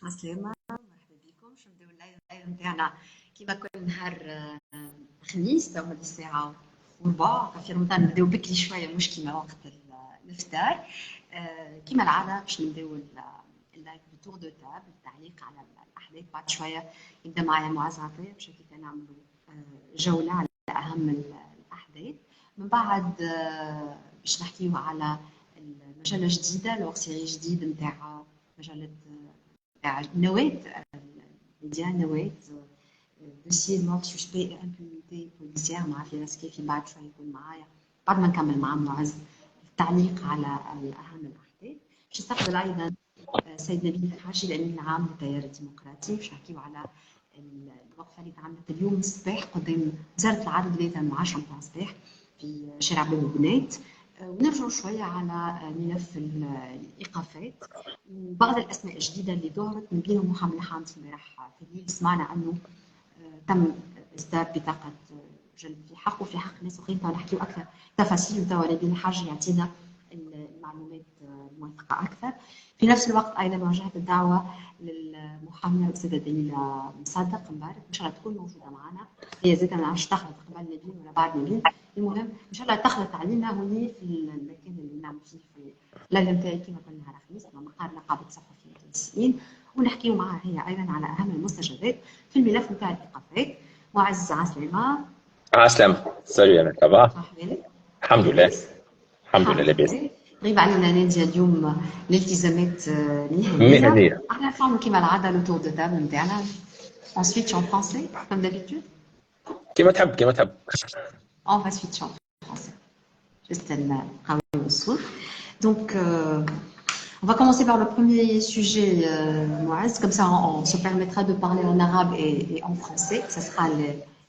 عسلامة، مرحبا بكم. باش نبداو اللايف نتاعنا كيما كل نهار خميس. تو الساعة 4 في رمضان نبداو بكري شوية، مش كيما وقت الإفطار. كيما العادة باش نبداو اللايف بتور دو تاب، التعليق على الأحداث. بعد شوية يبدا معايا معز عطية باش هكاك نعملوا جولة على أهم الأحداث. من بعد باش نحكيو على المجلة جديدة، لوغ سيري جديد نتاع مجلة نواة، ميديا نواة، دوسيي مورت سوسبي امبونيتي بوليسيير مع فراس كيفي. بعد شويه يكون معايا بعد ما نكمل مع معز التعليق على اهم الاحداث. باش نستقبل ايضا سيد نبيل الحاجي الامين العام للتيار الديمقراطي. باش نحكيو على الوقفه اللي تعملت اليوم الصباح قدام وزاره العدل 3/10 متاع الصباح في شارع باب البنات. ونرجعوا شويه على ملف الايقافات وبعض الاسماء الجديده اللي ظهرت، من بينهم محمد الحامس. امبارح في الليل سمعنا انه تم اصدار بطاقه جلب في حقه وفي حق ناس اخرين. نحكيو اكثر تفاصيل وتوا نبيل الحاج يعطينا المعلومات الموثقه اكثر. في نفس الوقت ايضا وجهت الدعوه للمحاميه الاستاذه دليله مصدق مبارك، ان شاء الله تكون موجوده معنا. هي زاد ما عرفتش تخلط قبل نبيل ولا بعد نبيل، المهم ان شاء الله تخلط علينا هوني في المكان اللي نعمل فيه في اللايف نتاعي كيما كل نهار خميس مع مقر نقابه الصحفيين التونسيين، ونحكيو معها هي ايضا على اهم المستجدات في الملف نتاع الايقافات. معز عسلامه. عسلامة، سوري انا تبع. صحيح، الحمد لله، الحمد لله لاباس. غيب علينا ناديه اليوم الالتزامات المهنيه. احنا نفهموا كيما العاده لو تور دو تابل نتاعنا اون سويتش ان فرونسي كوم دابيتود. كيما تحب كيما تحب. اون فا سويتش ان فرونسي juste نقاويو الصوت. Donc, on va commencer par le premier sujet, Moaz. Comme ça, on se permettra de parler en arabe et en français. Ça sera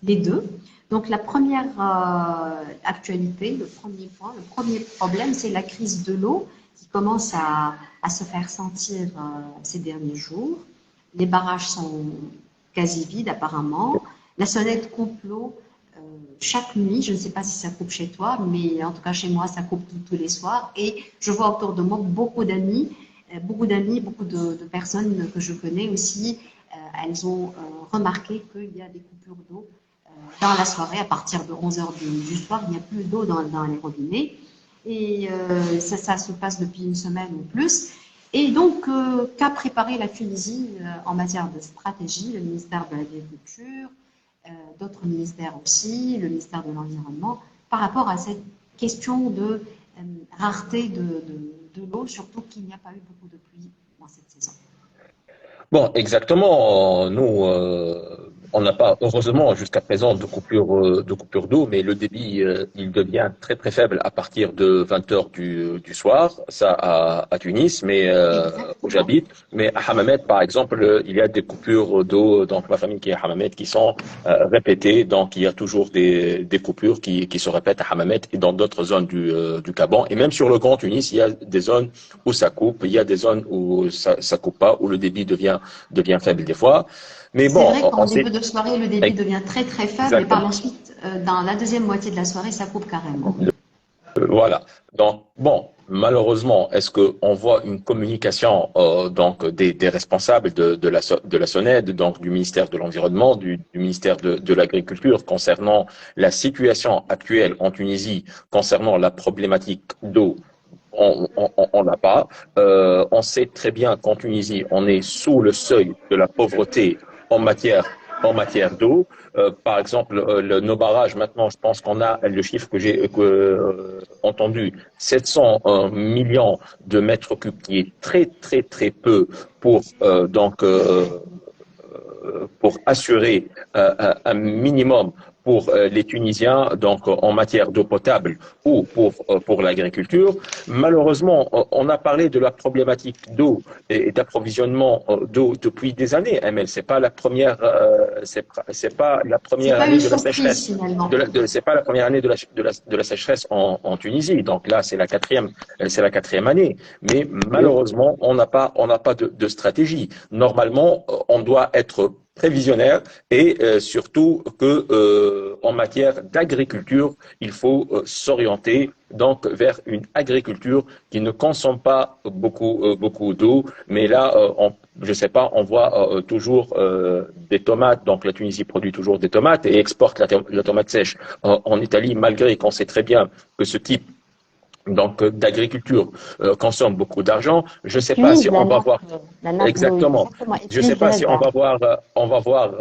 les deux. Donc, la première actualité, le premier point, le premier problème, c'est la crise de l'eau qui commence à se faire sentir ces derniers jours. Les barrages sont quasi vides, apparemment. La sonnette coupe l'eau chaque nuit. Je ne sais pas si ça coupe chez toi, mais en tout cas chez moi, ça coupe tous les soirs. Et je vois autour de moi beaucoup d'amis, beaucoup de personnes que je connais aussi. Elles ont remarqué qu'il y a des coupures d'eau dans la soirée. À partir de 11h du soir, il n'y a plus d'eau dans les robinets. Et ça se passe depuis une semaine ou plus. Et donc, qu'a préparé la Tunisie en matière de stratégie, le ministère de l'Agriculture, d'autres ministères aussi, le ministère de l'Environnement, par rapport à cette question de rareté de l'eau, surtout qu'il n'y a pas eu beaucoup de pluie dans cette saison. Bon, exactement. Nous, on n'a pas, heureusement, jusqu'à présent, de coupure d'eau, mais le débit, il devient très très faible à partir de 20h du soir, ça à Tunis, mais où j'habite. Mais à Hammamet, par exemple, il y a des coupures d'eau, donc ma famille qui est à Hammamet, qui sont répétées. Donc il y a toujours des coupures qui se répètent à Hammamet et dans d'autres zones du Caban. Et même sur le Grand Tunis, il y a des zones où ça coupe, il y a des zones où ça coupe pas, où le débit devient faible des fois. Mais bon, c'est vrai qu'en début de soirée, le débit devient très très faible. Exactement. Et par la suite, dans la deuxième moitié de la soirée, ça coupe carrément. Voilà. Donc, bon, malheureusement, est-ce qu'on voit une communication donc des responsables de la SONED, donc du ministère de l'Environnement, du ministère de l'Agriculture, concernant la situation actuelle en Tunisie, concernant la problématique d'eau? On n'a pas. On sait très bien qu'en Tunisie, on est sous le seuil de la pauvreté en matière d'eau. Par exemple, nos barrages, maintenant, je pense qu'on a le chiffre que j'ai entendu, 700 millions de mètres cubes, qui est très, très, très peu pour assurer un minimum pour les Tunisiens, donc en matière d'eau potable ou pour l'agriculture. Malheureusement, on a parlé de la problématique d'eau et d'approvisionnement d'eau depuis des années. Mais c'est pas la première, c'est pas la première année de la sécheresse. C'est pas la première année de la sécheresse en Tunisie. Donc là, c'est la quatrième année. Mais malheureusement, on n'a pas de stratégie. Normalement, on doit être prévisionnaire et surtout que en matière d'agriculture, il faut s'orienter donc vers une agriculture qui ne consomme pas beaucoup d'eau. Mais là, je ne sais pas, on voit toujours des tomates. Donc la Tunisie produit toujours des tomates et exporte la tomate sèche en Italie, malgré qu'on sait très bien que ce type d'agriculture consomme beaucoup d'argent. Je ne sais pas si Utilise on va voir la nappe d'eau, exactement. exactement, Je ne sais utilise le pas si hasard. on va voir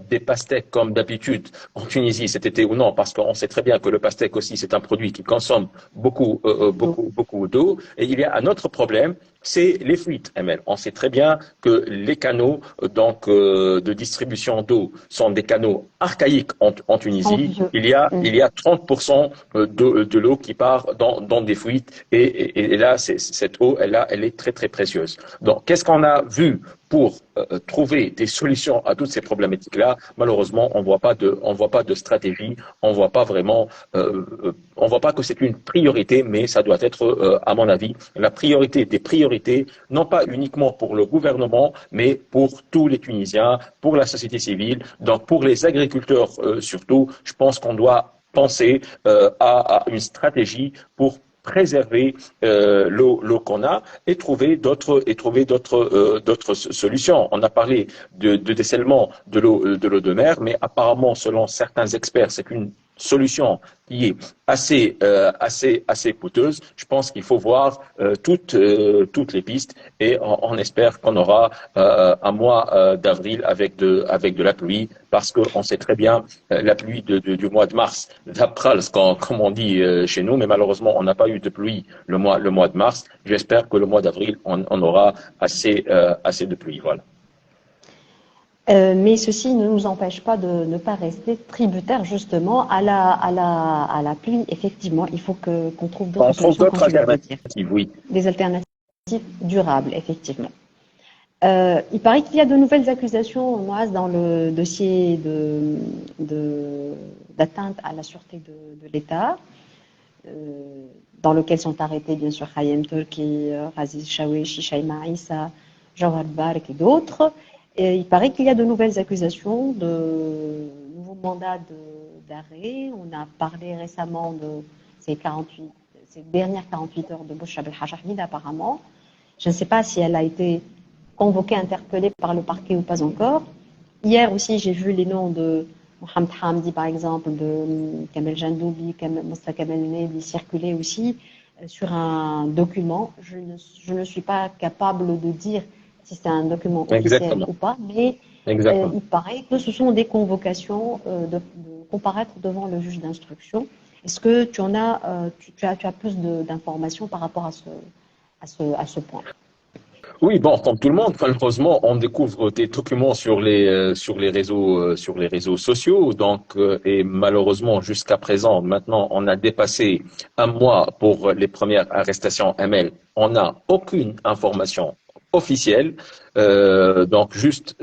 des pastèques comme d'habitude en Tunisie cet été ou non, parce qu'on sait très bien que le pastèque aussi c'est un produit qui consomme beaucoup d'eau. Et il y a un autre problème, c'est les fuites, Amel. On sait très bien que les canaux de distribution d'eau sont des canaux archaïques en En Tunisie. vieux. Il y a 30% de l'eau qui part dans des fuites et là, cette eau, elle est très très précieuse. Donc, qu'est-ce qu'on a vu pour trouver des solutions à toutes ces problématiques-là? Malheureusement, on voit pas de stratégie, on voit pas vraiment, on voit pas que c'est une priorité, mais ça doit être, à mon avis, la priorité des priorités, non pas uniquement pour le gouvernement, mais pour tous les Tunisiens, pour la société civile, donc pour les agriculteurs surtout. Je pense qu'on doit penser à une stratégie pour préserver l'eau qu'on a et trouver d'autres solutions. On a parlé de dessalement de l'eau de mer, mais apparemment, selon certains experts, c'est une solution qui est assez coûteuse. Je pense qu'il faut voir toutes les pistes et on espère qu'on aura un mois d'avril avec de la pluie parce qu'on sait très bien la pluie du mois de mars, comme on dit chez nous, mais malheureusement on n'a pas eu de pluie le mois de mars. J'espère que le mois d'avril on aura assez de pluie. Voilà. Mais ceci ne nous empêche pas de ne pas rester tributaire justement à la pluie. Effectivement, il faut qu'on trouve d'autres On trouve solutions, comme d'autres tu viens de le dire. alternatives, oui. Des alternatives durables, effectivement. Il paraît qu'il y a de nouvelles accusations, Moaz, dans le dossier d'atteinte à la sûreté de l'État, dans lequel sont arrêtés bien sûr Hayem Turki, Razi Shawishi, Shaima Issa, Jawad Barek et d'autres. Et il paraît qu'il y a de nouvelles accusations, de nouveaux mandats d'arrêt. On a parlé récemment de ces dernières 48 heures de Boucha Belhajahmid apparemment. Je ne sais pas si elle a été convoquée, interpellée par le parquet ou pas encore. Hier aussi, j'ai vu les noms de Mohamed Hamdi, par exemple, de Kamel Jandoubi, Moussa Kamel Nebi circuler aussi sur un document. Je ne suis pas capable de dire si c'est un document officiel Exactement. ou pas, mais Exactement. il paraît que ce sont des convocations de comparaître devant le juge d'instruction. Est-ce que tu en as, tu as plus d'informations par rapport à ce point? Oui, bon, comme tout le monde, malheureusement, on découvre des documents sur les réseaux sociaux. Donc, et malheureusement, jusqu'à présent, maintenant, on a dépassé un mois pour les premières arrestations ML. On n'a aucune information officielle. Donc, juste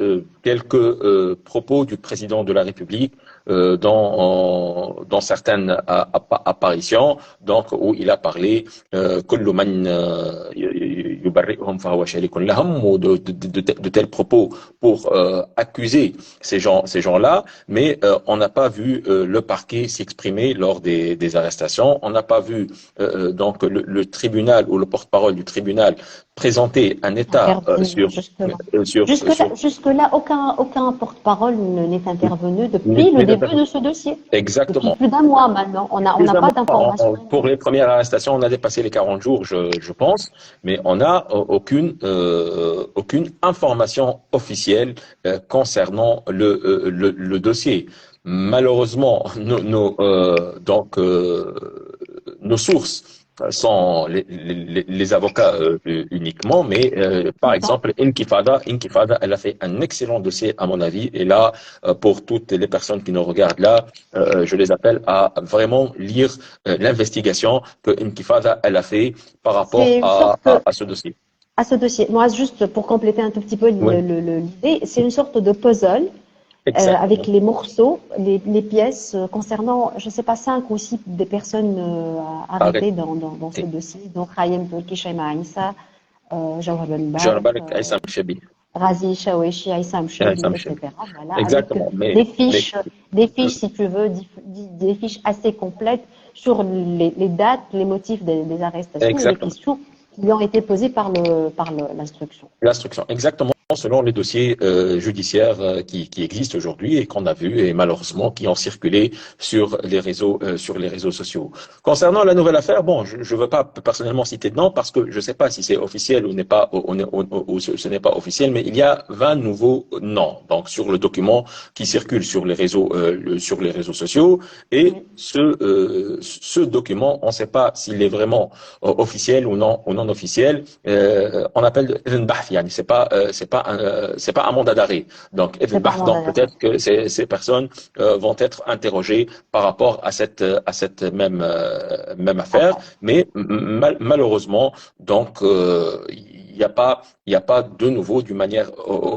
quelques propos du président de la République dans certaines apparitions. Donc, où il a parlé كل من يبرئهم فهو شريك لهم ou de tels propos pour accuser ces gens-là, mais on n'a pas vu le parquet s'exprimer lors des arrestations. On n'a pas vu donc le tribunal ou le porte-parole du tribunal présenter un état Intervenir, justement. sur Jusque-là, aucun porte-parole n'est intervenu les depuis le début de ce dossier. Depuis exactement. plus d'un mois maintenant. On n'a pas d'informations. Pour les premières arrestations, on a dépassé les 40 jours, je pense, mais on n'a aucune information officielle concernant le dossier. Malheureusement, nos sources sont les avocats uniquement, mais par exemple, Inkifada, elle a fait un excellent dossier à mon avis, et là, pour toutes les personnes qui nous regardent là, je les appelle à vraiment lire l'investigation que Inkifada elle a fait par rapport C'est une sorte, à ce dossier. à ce dossier. Moi, juste pour compléter un tout petit peu Oui, l'idée, c'est une sorte de puzzle avec exactement. les morceaux, les pièces concernant, je ne sais pas, 5 ou 6 des personnes Arrête. arrêtées dans ce dossier. Donc, Hayem Turki, Shaima Issa, Jawhar Ben Jean Barek, Balek Aïssam Chabi. Razi Shaweshi, Aïssam Choubi, Aïssam Chabi. etc. Voilà, avec Exactement. des fiches, si tu veux, des fiches assez complètes sur les dates, les motifs des arrestations et les Exactement. questions qui lui ont été posées par l'instruction. L'instruction. Exactement. selon les dossiers judiciaires qui existent aujourd'hui et qu'on a vus et malheureusement qui ont circulé sur les réseaux sociaux. Concernant la nouvelle affaire, bon, je ne veux pas personnellement citer de nom parce que je ne sais pas si c'est officiel ou n'est pas ou ce n'est pas officiel, mais il y a 20 nouveaux noms donc sur le document qui circule sur les réseaux sociaux et Oui. ce document, on ne sait pas s'il est vraiment officiel ou non officiel. On appelle yani c'est pas un mandat d'arrêt. Donc, C'est pas un mandat donc d'arrêt. peut-être que ces personnes vont être interrogées par rapport à cette même affaire, Enfin, mais malheureusement, donc il n'y a pas de nouveau d'une manière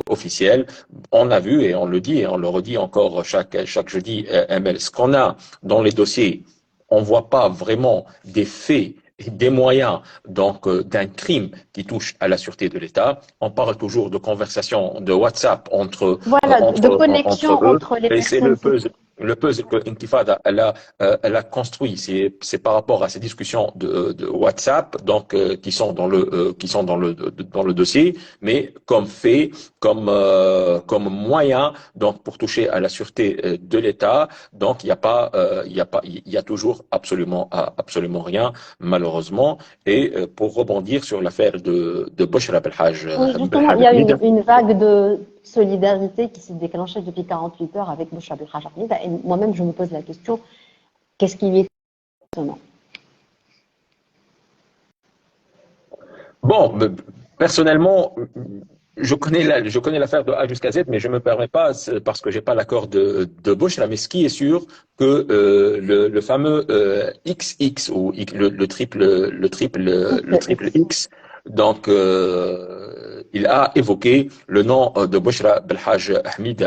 officielle. On a vu et on le dit et on le redit encore chaque jeudi, ML, ce qu'on a dans les dossiers, on voit pas vraiment des faits et des moyens donc d'un crime qui touche à la sûreté de l'État. On parle toujours de conversations de WhatsApp voilà, de connexion entre eux, entre les et c'est personnes qui. le puzzle que Intifada elle a construit. C'est par rapport à ces discussions de WhatsApp donc qui sont dans le dossier, mais comme fait, comme moyen donc pour toucher à la sûreté de l'État. Donc il y a toujours absolument rien malheureusement. Et pour rebondir sur l'affaire de Bouchra Oui, justement, il Belhaj y a Hamid, une vague de solidarité qui s'est déclenchée depuis 48 heures avec Boucher Abdelhaj Ahmed. Et moi-même, je me pose la question, qu'est-ce qui lui est étonnant? bon, personnellement, je connais l'affaire de A jusqu'à Z, mais je me permets pas, parce que j'ai pas l'accord de Bush, là, mais ce qui est sûr, que le fameux XX ou le triple X. X, donc il a évoqué le nom de Bouchra Belhaj Ahmed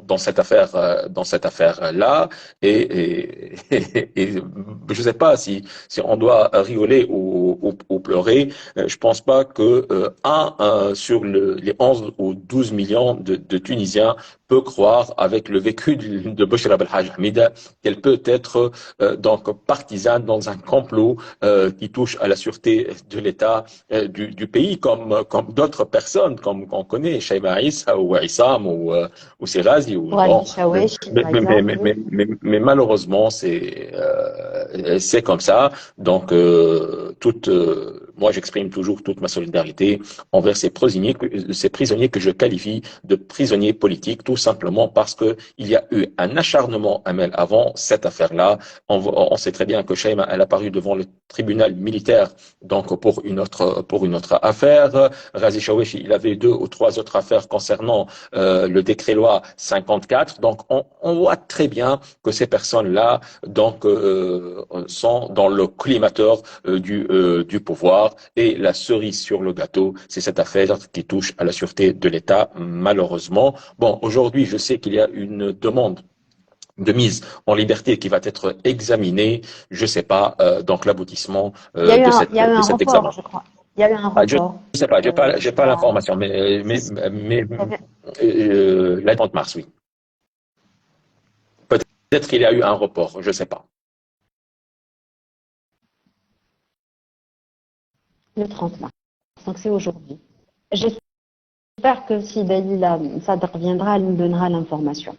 dans cette affaire-là, et je sais pas si on doit rigoler ou pleurer. Je pense pas que sur les 11 ou 12 millions de Tunisiens peut croire, avec le vécu de Bouchra Belhaj Hamida, qu'elle peut être donc partisane dans un complot qui touche à la sûreté de l'État du pays, comme d'autres personnes, comme on connaît, Shaima Issa ou Issam ou Serazi. Ou Bon, Ali Chawesh, par exemple, oui. mais malheureusement, c'est comme ça. Donc, moi, j'exprime toujours toute ma solidarité envers ces prisonniers que je qualifie de prisonniers politiques, tout simplement parce que il y a eu un acharnement, Amel, avant cette affaire-là. On sait très bien que Shaima, elle a paru devant le tribunal militaire, donc pour une autre affaire. Razi Chaweshi, il avait 2 ou 3 autres affaires concernant le décret-loi 54. Donc, on voit très bien que ces personnes-là, donc, sont dans le collimateur du pouvoir. Et la cerise sur le gâteau, c'est cette affaire qui touche à la sûreté de l'État, malheureusement. Bon, aujourd'hui, je sais qu'il y a une demande de mise en liberté qui va être examinée. Je ne sais pas donc l'aboutissement Il y a eu de un cet report, examen. je crois. Il y a eu un Ah, je report. ne sais pas, j'ai pas Jusqu'à. l'information, Si, si, mais il y avait la 30 mars, oui. Peut-être qu'il y a eu un report, je ne sais pas. le 30 mars. Donc c'est aujourd'hui. J'espère que si Dalila Sadr reviendra, elle nous donnera l'information.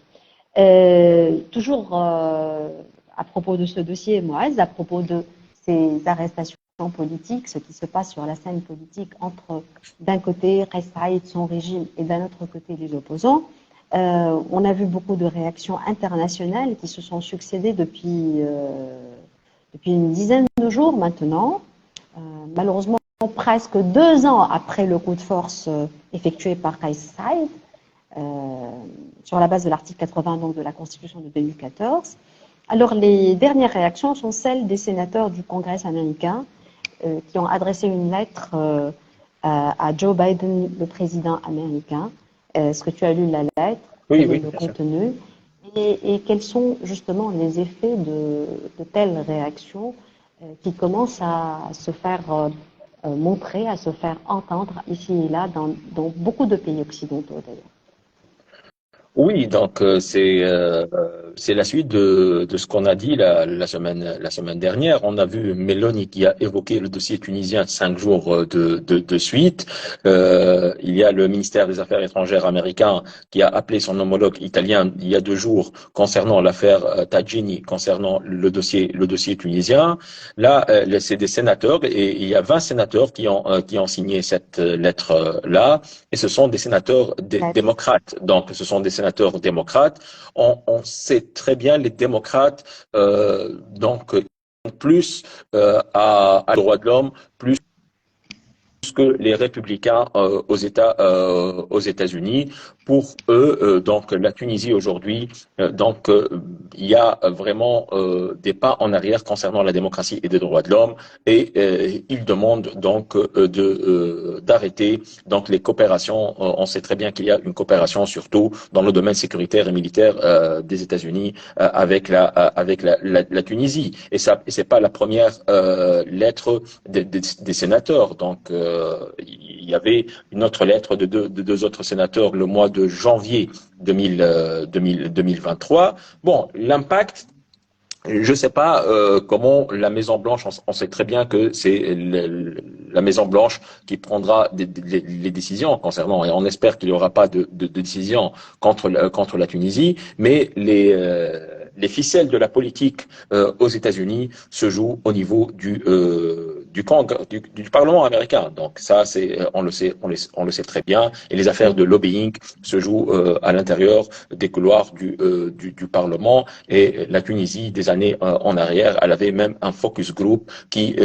Toujours à propos de ce dossier, Moaz, à propos de ces arrestations politiques, ce qui se passe sur la scène politique entre d'un côté Kais Saïd, son régime, et d'un autre côté les opposants, on a vu beaucoup de réactions internationales qui se sont succédées depuis une dizaine de jours maintenant. Malheureusement, presque 2 ans après le coup de force effectué par Kais Saïd, sur la base de l'article 80 donc, de la Constitution de 2014. Alors, les dernières réactions sont celles des sénateurs du Congrès américain qui ont adressé une lettre à Joe Biden, le président américain. Est-ce que tu as lu la lettre? Oui, Quel est oui, le bien sûr. contenu? Et quels sont justement les effets de telles réactions qui commencent à se faire montrer, à se faire entendre ici et là dans beaucoup de pays occidentaux d'ailleurs? Oui, donc c'est la suite de ce qu'on a dit la semaine dernière. On a vu Meloni qui a évoqué le dossier tunisien 5 jours de suite. Il y a le ministère des Affaires étrangères américain qui a appelé son homologue italien il y a 2 jours concernant l'affaire Tadjini, concernant le dossier tunisien. Là, c'est des sénateurs et il y a 20 sénateurs qui ont signé cette lettre-là. Et ce sont des sénateurs démocrates. Donc, ce sont des sénateurs démocrates. On sait très bien les démocrates, donc plus à droits de l'homme, plus que les républicains aux États-Unis. Pour eux, donc la Tunisie aujourd'hui, il y a vraiment des pas en arrière concernant la démocratie et les droits de l'homme, et ils demandent donc d'arrêter donc les coopérations. On sait très bien qu'il y a une coopération surtout dans le domaine sécuritaire et militaire des États-Unis avec la Tunisie. Et ça, c'est pas la première lettre des sénateurs. Donc, il y avait une autre lettre de deux autres sénateurs le mois de janvier 2023. Bon, l'impact, je ne sais pas comment la Maison Blanche, on sait très bien que c'est la Maison Blanche qui prendra les décisions concernant, et on espère qu'il n'y aura pas de décision contre la Tunisie, mais les ficelles de la politique aux États-Unis se jouent au niveau du Parlement américain. Donc ça, on le sait très bien. Et les affaires de lobbying se jouent à l'intérieur des couloirs du Parlement. Et la Tunisie, des années en arrière, elle avait même un focus group qui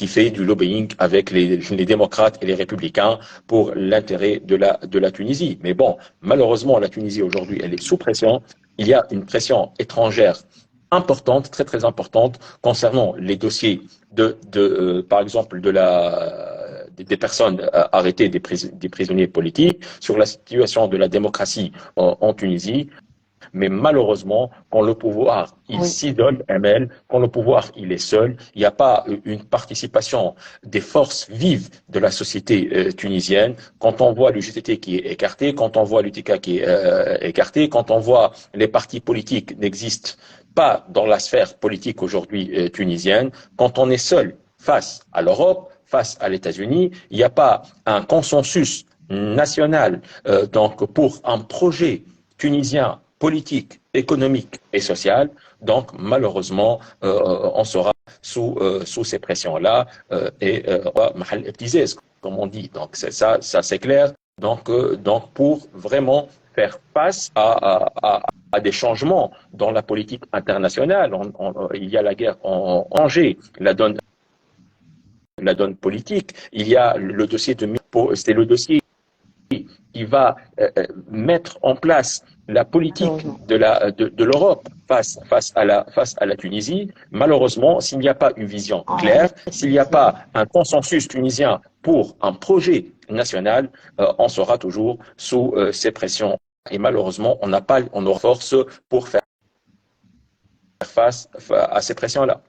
fait du lobbying avec les démocrates et les républicains pour l'intérêt de la Tunisie. Mais bon, malheureusement, la Tunisie aujourd'hui, elle est sous pression. Il y a une pression étrangère importante, très très importante, concernant les dossiers par exemple, des personnes arrêtées, des prisonniers politiques, sur la situation de la démocratie en Tunisie. Mais malheureusement, quand le pouvoir, il Oui. s'idole, ML, quand le pouvoir, il est seul, il n'y a pas une participation des forces vives de la société tunisienne. Quand on voit l'UGTT qui est écarté, quand on voit l'UTK qui est écarté, quand on voit les partis politiques n'existent pas dans la sphère politique aujourd'hui tunisienne, quand on est seul face à l'Europe, face à l'États-Unis, il n'y a pas un consensus national donc pour un projet tunisien politique, économique et social. Donc, malheureusement, on sera sous ces pressions-là comme on dit. Donc, ça c'est clair. Donc, pour vraiment faire face à des changements dans la politique internationale, il y a la guerre en Angers, la donne politique. Il y a le dossier c'est le dossier qui va mettre en place la politique Malheureusement. de l'Europe face à la Tunisie. Malheureusement, s'il n'y a pas une vision claire, s'il n'y a Effectivement. pas un consensus tunisien pour un projet national, on sera toujours sous ces pressions. Et malheureusement, on aura force pour faire face à ces pressions-là.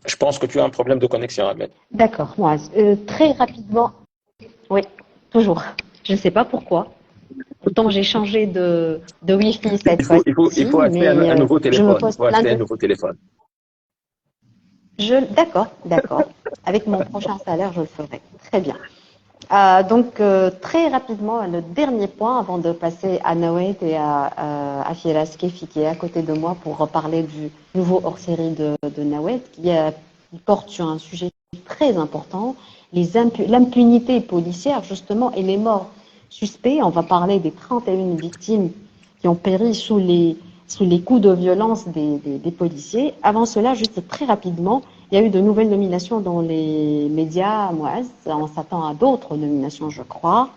Je pense que tu as un problème de connexion, Ahmed. D'accord, moi, très rapidement, oui, toujours. Je ne sais pas pourquoi. Pourtant, j'ai changé de Wi-Fi cette Il fois-ci, faut acheter mais un nouveau je me téléphone. Il pose faut plein acheter un de... nouveau téléphone. D'accord, d'accord. Avec mon prochain salaire, je le ferai. Très bien. Très rapidement, le dernier point avant de passer à Nawed et à Firas Kefi qui est à côté de moi pour parler du nouveau hors-série de Nawed qui porte sur un sujet très important, l'impunité policière justement et les morts suspects. On va parler des 31 victimes qui ont péri sous les coups de violence des policiers. Avant cela, juste très rapidement, il y a eu de nouvelles nominations dans les médias, Moaz. On s'attend à d'autres nominations, je crois,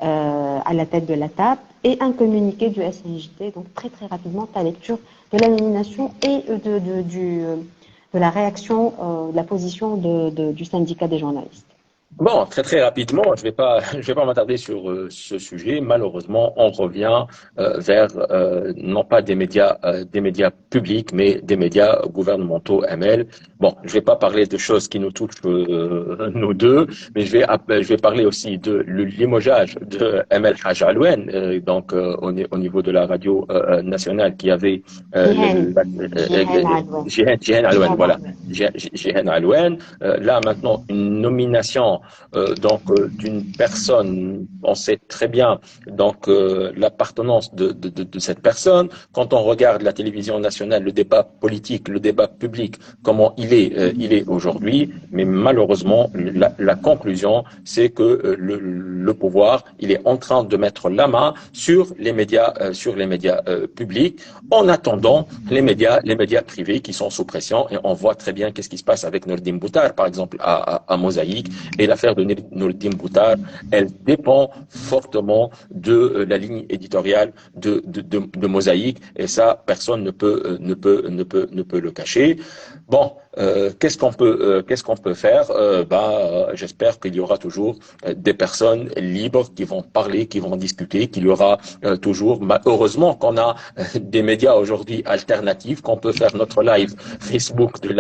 à la tête de la TAP et un communiqué du SNJT. Donc très très rapidement, ta lecture de la nomination et de la réaction, de la position du syndicat des journalistes. Bon, très rapidement, je vais pas m'attarder sur ce sujet. Malheureusement, on revient vers non pas des médias publics, mais des médias gouvernementaux ML. Bon, je vais pas parler de choses qui nous touchent nous deux, mais je vais parler aussi de le limogeage de ML Haj Alouen, au niveau de la radio nationale qui avait Jihan, Jihan Alouane. Jihan Alouen, Jihan voilà. Alouane. Jihan Alouen, là maintenant une nomination d'une personne, on sait très bien l'appartenance de cette personne. Quand on regarde la télévision nationale, le débat politique, le débat public, comment il est aujourd'hui, mais malheureusement la conclusion, c'est que le pouvoir, il est en train de mettre la main sur les médias publics, en attendant les médias privés qui sont sous pression. Et on voit très bien qu'est-ce qui se passe avec Nordin Boutar, par exemple à Mosaïque, et l'affaire de Nordin Boutar, elle dépend fortement de la ligne éditoriale de Mosaïque, et ça, personne ne peut le cacher. Bon, qu'est-ce qu'on peut faire? J'espère qu'il y aura toujours des personnes libres qui vont parler, qui vont discuter, qu'il y aura toujours. Heureusement qu'on a des médias aujourd'hui alternatifs, qu'on peut faire notre live Facebook de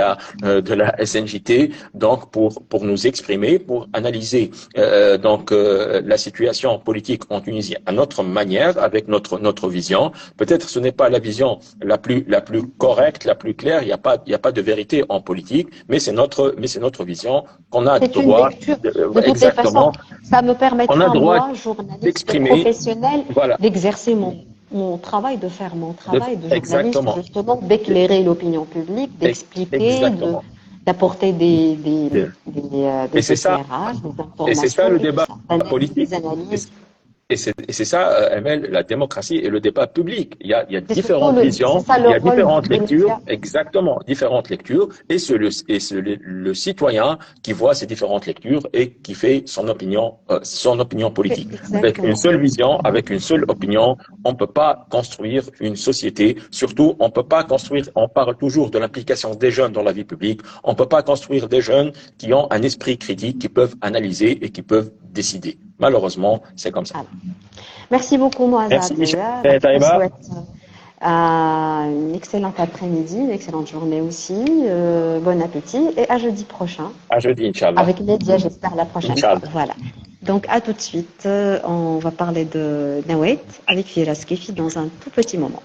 la SNJT, donc pour nous exprimer, pour analyser la situation politique en Tunisie à notre manière, avec notre vision. Peut-être ce n'est pas la vision la plus correcte, la plus claire. Il y a pas de vérité en politique, mais c'est notre vision qu'on a C'est une droit lecture. De toutes les façons, exactement. ça me On a permettra, droit moi, journaliste d'exprimer. professionnel, Voilà. d'exercer mon travail, de faire mon travail de journaliste, Exactement. justement, d'éclairer l'opinion publique, d'expliquer, Exactement. d'apporter Et des c'est ça. éclairages, des Et c'est ça informations, le et tout débat ça, politique. des analyses. Et c'est ça, ML, la démocratie et le débat public. Il y a C'est surtout différentes c'est visions, ça le il y a rôle différentes des lectures, médias. exactement, différentes lectures, et c'est le citoyen qui voit ces différentes lectures et qui fait son opinion politique. Avec une Exactement. seule vision, avec une seule opinion, on peut pas construire une société. Surtout, on peut pas construire, on parle toujours de l'implication des jeunes dans la vie publique, on peut pas construire des jeunes qui ont un esprit critique, qui peuvent analyser et qui peuvent décider. Malheureusement, c'est comme ça. Voilà. Merci beaucoup, Moazad. Merci Michel Je te Taïba. souhaite une excellente après-midi, une excellente journée aussi. Bon appétit et à jeudi prochain. À jeudi, Inch'Allah. Avec Média, j'espère, la prochaine fois. Inch'Allah. Voilà. Donc, à tout de suite. On va parler de Nawait avec Firas Kefi dans un tout petit moment.